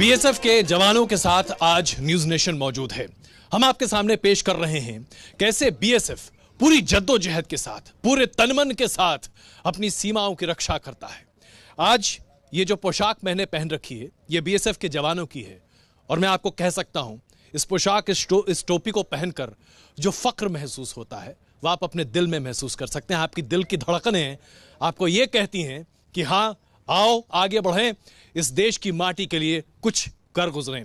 BSF के जवानों के साथ आज न्यूज नेशन मौजूद है। हम आपके सामने पेश कर रहे हैं कैसे बीएसएफ पूरी जद्दोजहद के साथ, पूरे तनमन के साथ अपनी सीमाओं की रक्षा करता है। आज ये जो पोशाक मैंने पहन रखी है, ये बीएसएफ के जवानों की है और मैं आपको कह सकता हूं, इस पोशाक, इस टोपी को पहनकर जो फक्र महसूस होता है वह आप अपने दिल में महसूस कर सकते हैं। आपकी दिल की धड़कनें आपको ये कहती हैं कि हाँ, आओ आगे बढ़ें, इस देश की माटी के लिए कुछ कर गुजरें।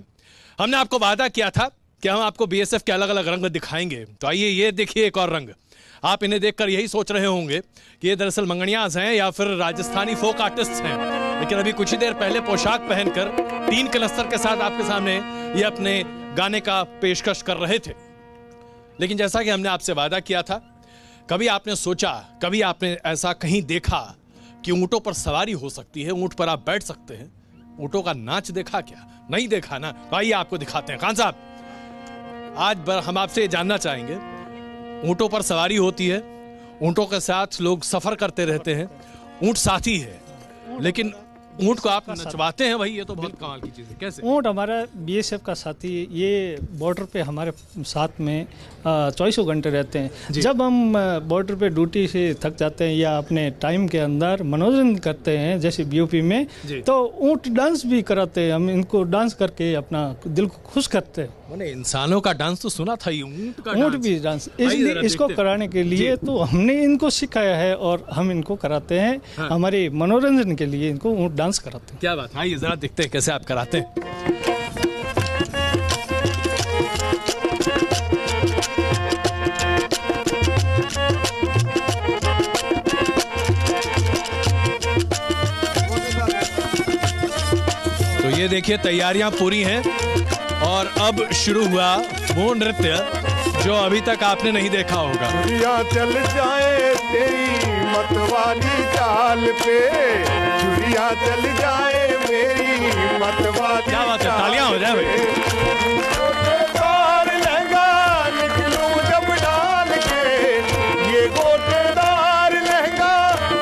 हमने आपको वादा किया था कि हम आपको बीएसएफ के अलग अलग रंग दिखाएंगे, तो आइए ये देखिए एक और रंग। आप इन्हें देखकर यही सोच रहे होंगे कि ये दरअसल मंगनियाज हैं या फिर राजस्थानी फोक आर्टिस्ट हैं, लेकिन अभी कुछ ही देर पहले पोशाक पहनकर 3 क्लस्टर के साथ आपके सामने ये अपने गाने का पेशकश कर रहे थे। लेकिन जैसा कि हमने आपसे वादा किया था, कभी आपने सोचा, कभी आपने ऐसा कहीं देखा कि ऊंटों पर सवारी हो सकती है, ऊंट पर आप बैठ सकते हैं? ऊंटों का नाच देखा क्या? नहीं देखा ना? तो आइए आपको दिखाते हैं। खान साहब, आज हम आपसे ये जानना चाहेंगे, ऊंटों पर सवारी होती है, ऊंटों के साथ लोग सफर करते रहते हैं, ऊंट साथी है, लेकिन ऊंट को आप नचवाते हैं भाई, ये तो बहुत कमाल की चीज है। कैसे? ऊंट हमारा बीएसएफ का साथी, ये बॉर्डर पे हमारे साथ में 24 घंटे रहते हैं। जब हम बॉर्डर पे ड्यूटी से थक जाते हैं या अपने टाइम के अंदर मनोरंजन करते हैं, जैसे बीओपी में, तो ऊंट डांस भी कराते हैं। हम इनको डांस करके अपना दिल को खुश करते हैं। मैंने इंसानों का डांस तो सुना था, ऊंट भी डांस, इसलिए इसको कराने के लिए तो हमने इनको सिखाया है और हम इनको कराते हैं। हाँ। हमारे मनोरंजन के लिए इनको ऊंट डांस कराते हैं। क्या बात है, आइए जरा देखते हैं कैसे आप कराते हैं। तो ये देखिए, तैयारियां पूरी हैं और अब शुरू हुआ वो नृत्य जो अभी तक आपने नहीं देखा होगा। छुरियां चल जाए तेरी मतवाली चाल पे, छुरियां चल जाए मेरी मतवाली। क्या बात है, तालियां हो जाए भाई। गोटेदार लहंगा निकलूं जब डाल के, ये गोटेदार लहंगा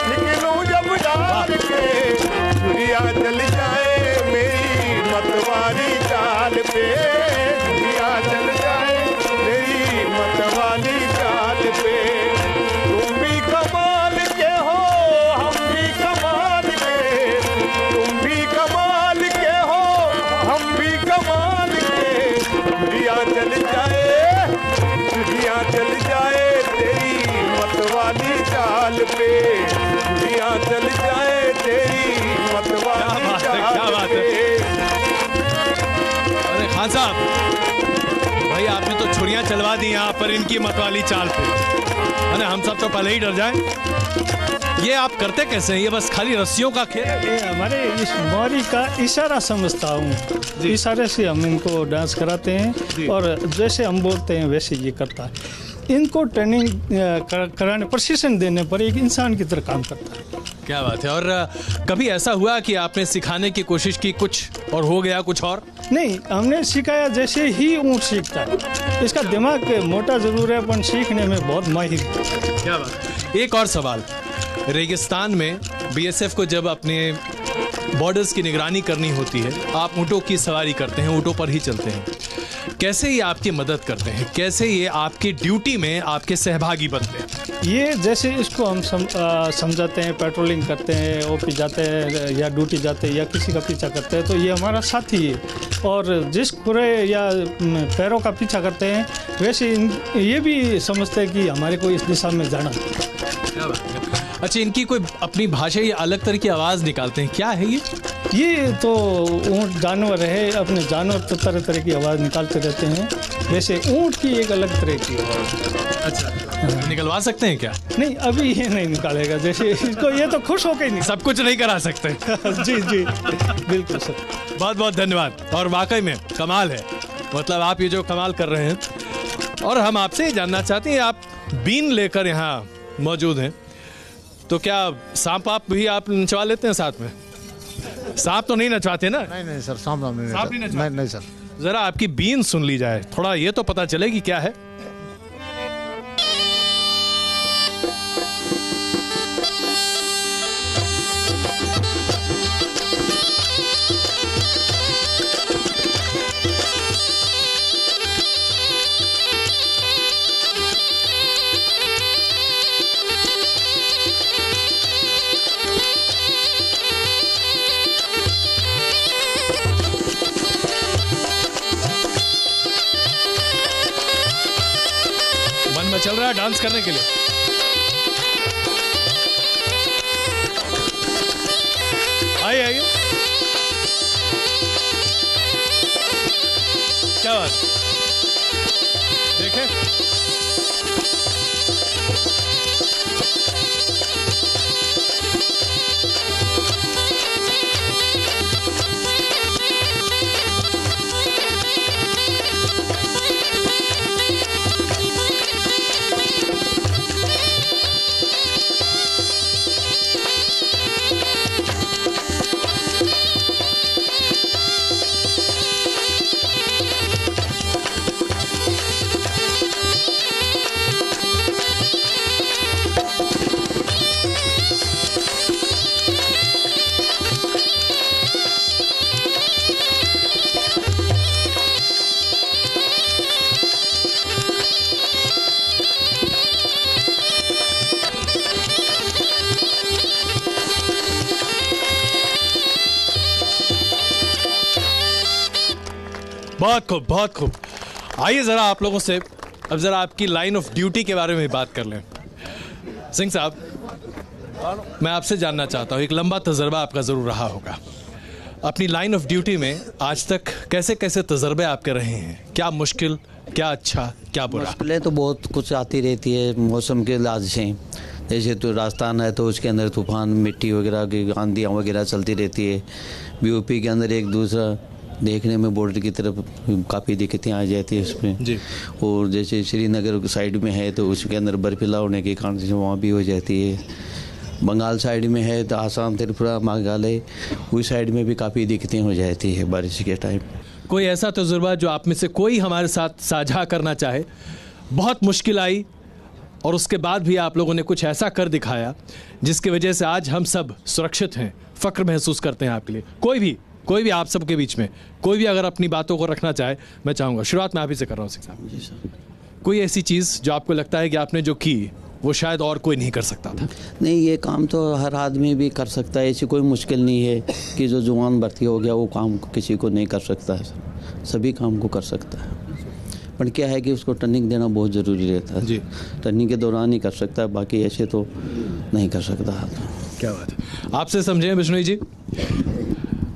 निकलूं जब डाल के, छुरियां चल जाए मेरी मतवाली चाल पे, छुरियां चल जाए मेरी मतवाली चाल पे। तुम भी कमाल के हो, हम भी कमाल के, तुम भी कमाल के हो, हम भी कमाल के। छुरियां चल जाए, छुरियां चल जाए तेरी मतवाली चाल पे, छुरियां चल जाए तेरी मतवाली चाल पे। अरे खान साहब भाई, आपने तो छुरियां चलवा दी यहाँ पर इनकी मतवाली चाल पे, अरे हम सब तो पहले ही डर जाएं। ये आप करते कैसे हैं? ये बस खाली रस्सियों का खेल? ये हमारे इस मौरी का इशारा समझता हूँ, इशारे से हम इनको डांस कराते हैं और जैसे हम बोलते हैं वैसे ये करता है। इनको ट्रेनिंग कराने, प्रशिक्षण देने पर एक इंसान की तरह काम करता है। क्या बात है। और कभी ऐसा हुआ कि आपने सिखाने की कोशिश की कुछ और हो गया कुछ और? नहीं, हमने सिखाया जैसे ही ऊँट सीखता है। इसका दिमाग मोटा जरूर है पर सीखने में बहुत माहिर है। क्या बात। एक और सवाल, रेगिस्तान में बीएसएफ को जब अपने बॉर्डर्स की निगरानी करनी होती है, आप ऊँटों की सवारी करते हैं, ऊँटों पर ही चलते हैं, कैसे ये आपकी मदद करते हैं? कैसे ये आपकी ड्यूटी में आपके सहभागी बनते हैं? ये जैसे इसको हम समझाते हैं, पेट्रोलिंग करते हैं, ओपी जाते हैं या ड्यूटी जाते हैं या किसी का पीछा करते हैं, तो ये हमारा साथी है। और जिस खुरे या पैरों का पीछा करते हैं, वैसे ये भी समझते हैं कि हमारे को इस दिशा में जाना। क्या बात है। अच्छा, इनकी कोई अपनी भाषा या अलग तरह की आवाज़ निकालते हैं, क्या है ये? ये तो ऊँट जानवर है, अपने जानवर तो तरह तरह की आवाज़ निकालते रहते हैं, वैसे ऊँट की एक अलग तरह की आवाज़। अच्छा, निकलवा सकते हैं क्या? नहीं, अभी ये नहीं निकालेगा, जैसे इसको ये तो खुश होकर ही सब कुछ नहीं करा सकते। जी जी बिल्कुल सर, बहुत बहुत धन्यवाद। और वाकई में कमाल है, मतलब आप ये जो कमाल कर रहे हैं। और हम आपसे जानना चाहते हैं, आप बीन लेकर यहाँ मौजूद हैं, तो क्या सांप आप भी आप नचवा लेते हैं साथ में? सांप तो नहीं नचवाते ना? नहीं सर, सांप नहीं सर। जरा आपकी बीन सुन ली जाए, थोड़ा ये तो पता चलेगी क्या है। रहा है डांस करने के लिए। आइए आइए, क्या बात, देखें बहुत खूब, बहुत खूब। आइए जरा आप लोगों से अब जरा आपकी लाइन ऑफ ड्यूटी के बारे में बात कर लें। सिंह साहब, मैं आपसे जानना चाहता हूँ, एक लंबा तजर्बा आपका ज़रूर रहा होगा, अपनी लाइन ऑफ ड्यूटी में आज तक कैसे कैसे तजर्बे आपके रहे हैं? क्या मुश्किल, क्या अच्छा, क्या बुरा? मुश्किलें तो बहुत कुछ आती रहती है मौसम के लिहाज से। जैसे तो राजस्थान है तो उसके अंदर तूफान, मिट्टी वगैरह की आंधियाँ वगैरह चलती रहती है। बीओपी के अंदर एक दूसरा देखने में बॉर्डर की तरफ काफ़ी दिक्कतें आ जाती है उसमें जी। और जैसे श्रीनगर साइड में है तो उसके अंदर बर्फीला होने के कारण से वहाँ भी हो जाती है। बंगाल साइड में है तो आसाम, त्रिपुरा, मेघालय, उस साइड में भी काफ़ी दिक्कतें हो जाती है बारिश के टाइम। कोई ऐसा तजुर्बा जो आप में से कोई हमारे साथ साझा करना चाहे? बहुत मुश्किल आई और उसके बाद भी आप लोगों ने कुछ ऐसा कर दिखाया जिसकी वजह से आज हम सब सुरक्षित हैं, फ़ख्र महसूस करते हैं आपके लिए। कोई भी आप सबके बीच में कोई भी अगर अपनी बातों को रखना चाहे, मैं चाहूँगा शुरुआत मैं आप ही से कर रहा हूँ। सिंह साहब जी सर, कोई ऐसी चीज़ जो आपको लगता है कि आपने जो की वो शायद और कोई नहीं कर सकता था? नहीं, ये काम तो हर आदमी भी कर सकता है, ऐसी कोई मुश्किल नहीं है कि जो जवान भर्ती हो गया वो काम किसी को नहीं कर सकता है। सभी काम को कर सकता है, पर क्या है कि उसको ट्रेनिंग देना बहुत ज़रूरी रहता है जी। ट्रेनिंग के दौरान ही कर सकता है, बाकी ऐसे तो नहीं कर सकता। क्या बात है। आपसे समझें बिश्नोई जी,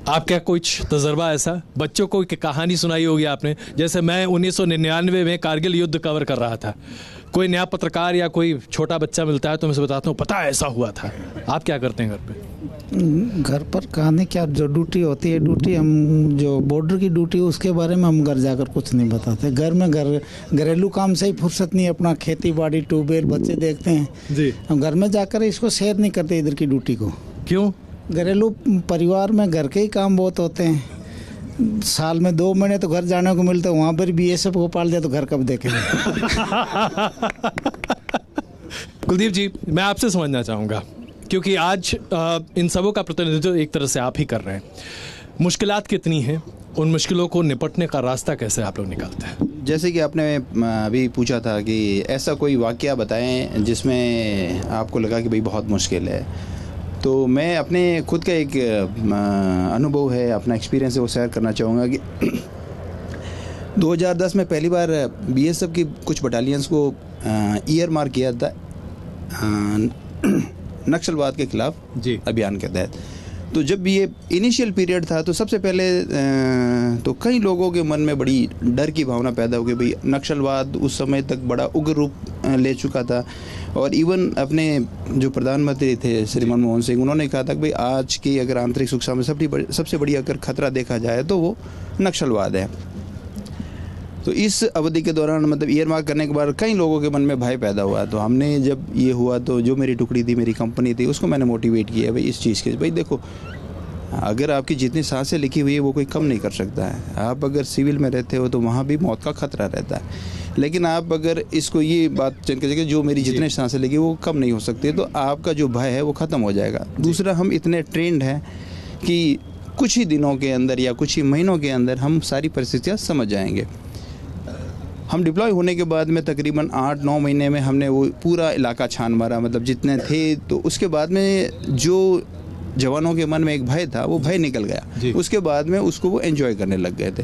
आप क्या कुछ तजर्बा ऐसा, बच्चों को एक कहानी सुनाई होगी आपने, जैसे मैं 1999 में कारगिल युद्ध कवर कर रहा था, कोई नया पत्रकार या कोई छोटा बच्चा मिलता है तो मैं उसे बताता हूँ पता है ऐसा हुआ था। आप क्या करते हैं घर पे? घर पर कहानी क्या, जो ड्यूटी होती है, ड्यूटी हम जो बॉर्डर की ड्यूटी उसके बारे में हम घर जाकर कुछ नहीं बताते। घर में घरेलू काम से ही फुर्सत नहीं, अपना खेती बाड़ी, ट्यूबवेल, बच्चे देखते हैं जी। हम घर में जाकर इसको शेयर नहीं करते इधर की ड्यूटी को। क्यों? घरेलू परिवार में घर के ही काम बहुत होते हैं। साल में 2 महीने तो घर जाने को मिलता है, वहाँ पर बीएसएफ को पाल दिया तो घर कब देखेंगे? कुलदीप जी, मैं आपसे समझना चाहूँगा क्योंकि आज इन सबों का प्रतिनिधित्व एक तरह से आप ही कर रहे हैं, मुश्किलात कितनी हैं, उन मुश्किलों को निपटने का रास्ता कैसे आप लोग निकालते हैं? जैसे कि आपने अभी पूछा था कि ऐसा कोई वाकया बताएं जिसमें आपको लगा कि भाई बहुत मुश्किल है, तो मैं अपने खुद का एक अनुभव है, अपना एक्सपीरियंस है वो शेयर करना चाहूँगा कि 2010 में पहली बार बीएसएफ की कुछ बटालियंस को ईयर मार्क किया था नक्सलवाद के खिलाफ जी अभियान के तहत। तो जब ये इनिशियल पीरियड था तो सबसे पहले तो कई लोगों के मन में बड़ी डर की भावना पैदा हो गई। भाई नक्सलवाद उस समय तक बड़ा उग्र रूप ले चुका था और इवन अपने जो प्रधानमंत्री थे श्री मनमोहन सिंह, उन्होंने कहा था कि भाई आज की अगर आंतरिक सुरक्षा में सबसे बड़ी अगर खतरा देखा जाए तो वो नक्सलवाद है। तो इस अवधि के दौरान मतलब ईयर मार्क करने के बाद कई लोगों के मन में भय पैदा हुआ। तो हमने जब ये हुआ तो जो मेरी टुकड़ी थी, मेरी कंपनी थी, उसको मैंने मोटिवेट किया भाई इस चीज़ के, भाई देखो अगर आपकी जितनी सांसें लिखी हुई है वो कोई कम नहीं कर सकता है। आप अगर सिविल में रहते हो तो वहाँ भी मौत का खतरा रहता है, लेकिन आप अगर इसको ये बात चल के जो मेरी जितने सांसें लिखी वो कम नहीं हो सकती, तो आपका जो भय है वो ख़त्म हो जाएगा। दूसरा, हम इतने ट्रेंड हैं कि कुछ ही दिनों के अंदर या कुछ ही महीनों के अंदर हम सारी परिस्थितियाँ समझ जाएंगे। हम डिप्लॉय होने के बाद में तकरीबन 8-9 महीने में हमने वो पूरा इलाका छान मारा, मतलब जितने थे। तो उसके बाद में जो जवानों के मन में एक भय था वो भय निकल गया। उसके बाद में उसको वो एंजॉय करने लग गए थे।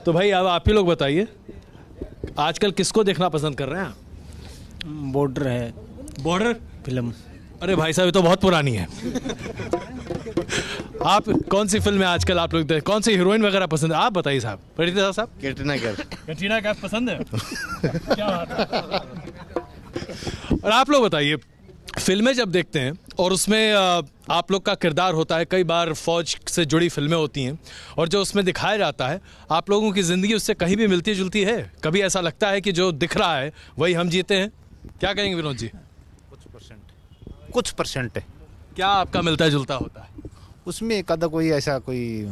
तो भाई अब आप ही लोग बताइए, आजकल किसको देखना पसंद कर रहे हैं आप? बॉर्डर है, बॉर्डर फिल्म। अरे भाई साहब, ये तो बहुत पुरानी है। आप कौन सी फिल्म है आजकल आप लोग कौन सी हीरोइन वगैरह पसंद है? आप बताइए साहब। परिणीता साहब? कैटरीना कैफ। कैटरीना कैफ पसंद है? क्या बात है। और आप लोग बताइए, फिल्में जब देखते हैं और उसमें आप लोग का किरदार होता है, कई बार फौज से जुड़ी फिल्में होती हैं और जो उसमें दिखाया जाता है, आप लोगों की ज़िंदगी उससे कहीं भी मिलती जुलती है? कभी ऐसा लगता है कि जो दिख रहा है वही हम जीते हैं? क्या कहेंगे विनोद जी? कुछ परसेंट है। क्या आपका मिलता जुलता होता है उसमें? एक आधा कोई ऐसा कोई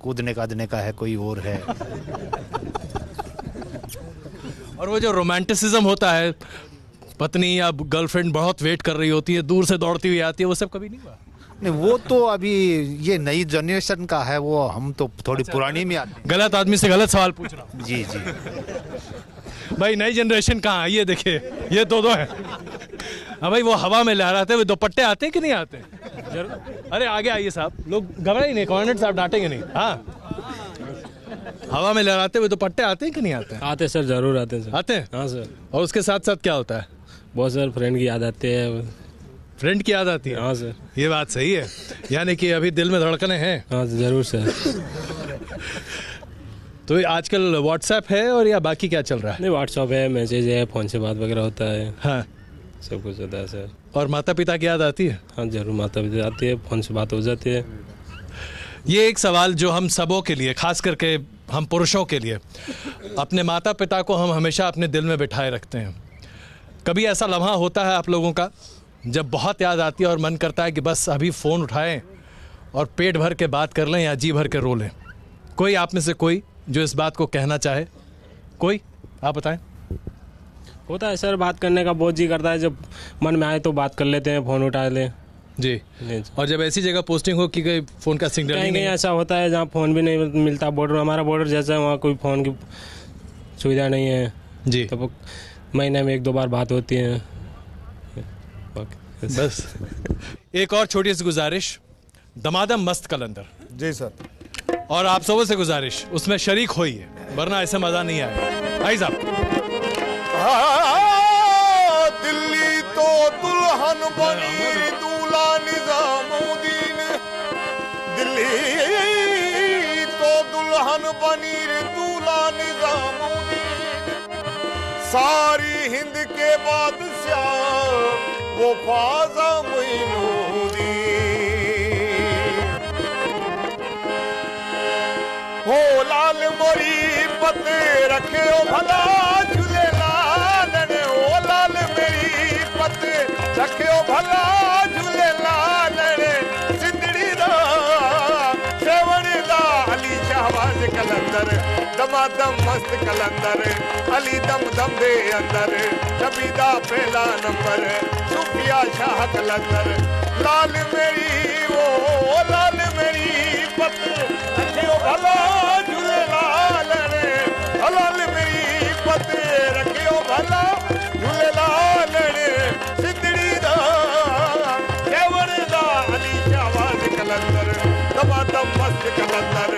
कूदने कादने का है, कोई और है। और वो जो रोमांटिसिज्म होता है, पत्नी या गर्लफ्रेंड बहुत वेट कर रही होती है, दूर से दौड़ती हुई आती है, वो सब कभी नहीं हुआ? नहीं, वो तो अभी ये नई जनरेशन का है, वो हम तो थोड़ी पुरानी में आते हैं। गलत आदमी से गलत सवाल पूछ रहा हूँ। जी जी। भाई नई जनरेशन कहाँ है? ये देखिए, ये दो है। हाँ भाई, वो हवा में लहराते हुए दुपट्टे आते हैं कि नहीं आते? अरे आगे आइए साहब, लोग घबराइए नहीं, कमांडेंट साहब डांटेंगे नहीं। हाँ, हवा में लहराते हुए दुपट्टे आते हैं कि नहीं आते? आते सर, जरूर आते हैं सर। आते हैं? हाँ सर। और उसके साथ साथ क्या होता है? बहुत सर फ्रेंड की याद आती है। फ्रेंड की याद आती है? हाँ सर। ये बात सही है, यानी कि अभी दिल में धड़कने हैं। हाँ जरूर सर। तो आजकल व्हाट्सएप है और या बाकी क्या चल रहा है? नहीं, व्हाट्सएप है, मैसेज है, फोन से बात वगैरह होता है। हाँ, सब कुछ होता है सर। और माता पिता की याद आती है? हाँ जरूर, माता पिता आती है, फोन से बात हो जाती है। ये एक सवाल जो हम सबों के लिए, खास करके हम पुरुषों के लिए, अपने माता पिता को हम हमेशा अपने दिल में बिठाए रखते हैं। कभी ऐसा लम्हा होता है आप लोगों का जब बहुत याद आती है और मन करता है कि बस अभी फ़ोन उठाएं और पेट भर के बात कर लें या जी भर के रो लें? कोई आप में से कोई जो इस बात को कहना चाहे? कोई आप बताएं। होता है सर, बात करने का बहुत जी करता है, जब मन में आए तो बात कर लेते हैं, फ़ोन उठा लें जी। और जब ऐसी जगह पोस्टिंग हो कि कोई फ़ोन का सिग्नल कहीं कहीं ऐसा होता है जहाँ फ़ोन भी नहीं मिलता, बॉर्डर, हमारा बॉर्डर जैसा है, वहाँ कोई फ़ोन की सुविधा नहीं है जी, तो महीने में 1-2 बार बात होती है बस। एक और छोटी सी गुजारिश, दमादम मस्त कलंदर जी सर। और आप सबों से गुजारिश, उसमें शरीक होइए, वरना ऐसे मजा नहीं आएगा। भाई साहब। दिल्ली तो दुल्हन बनी दूल्हा निजामुद्दीन, दिल्ली तो दुल्हन बनी दूल्हा निजामुद्दीन, सारी हिंद के बादशाह वो ख्वाजा मोइनुद्दीन। हो लाल मोरी पते रखे ओ भला झूलेलाल ने, ओ लाल मेरी पते रखे ओ भला झूलेलाल ने, सिंधड़ी दा सेवण दा अली शहबाज कलंदर, दमादम मस्त कलंदर, अली दम दम दे अंदर, नबी दा पहला नंबर, सुफिया शाह कलंदर, लाल मेरी ओ लाल मेरी पते रखे ओ भला झूलेलाल ने, लाल मेरी पते रखे ओ भला झूलेलाल ने, सिंधड़ी दा सेवण दा अली शहबाज कलंदर, दमादम मस्त कलंदर,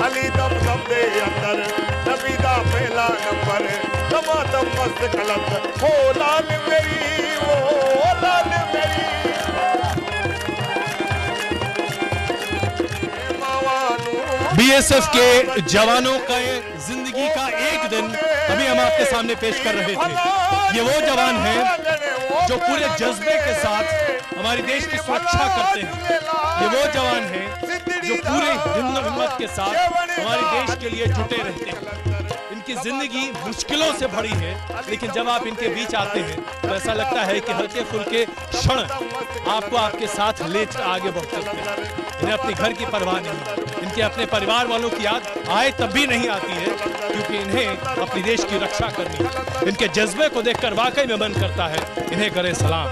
अली दम दम दे अंदर, नबी दा पहला नंबर, दमादम मस्त कलंदर। हो लाल मेरी ओ लाल मेरी बीएसएफ के जवानों का जिंदगी का एक दिन अभी हम आपके सामने पेश कर रहे थे। ये वो जवान हैं जो पूरे जज्बे के साथ हमारे देश की सुरक्षा करते हैं। ये वो जवान हैं जो पूरे हिम्मत के साथ हमारे देश के लिए जुटे रहते हैं। इनकी जिंदगी मुश्किलों से भरी है, लेकिन जब आप इनके बीच आते हैं तो ऐसा लगता है कि हल्के फुल्के क्षण आपको आपके साथ ले आगे बढ़ सकते हैं। इन्हें अपने घर की परवाह नहीं, इनके अपने परिवार वालों की याद आए तब भी नहीं आती है, क्योंकि इन्हें अपने देश की रक्षा करनी है। इनके जज्बे को देखकर वाकई में मन करता है इन्हें करे सलाम।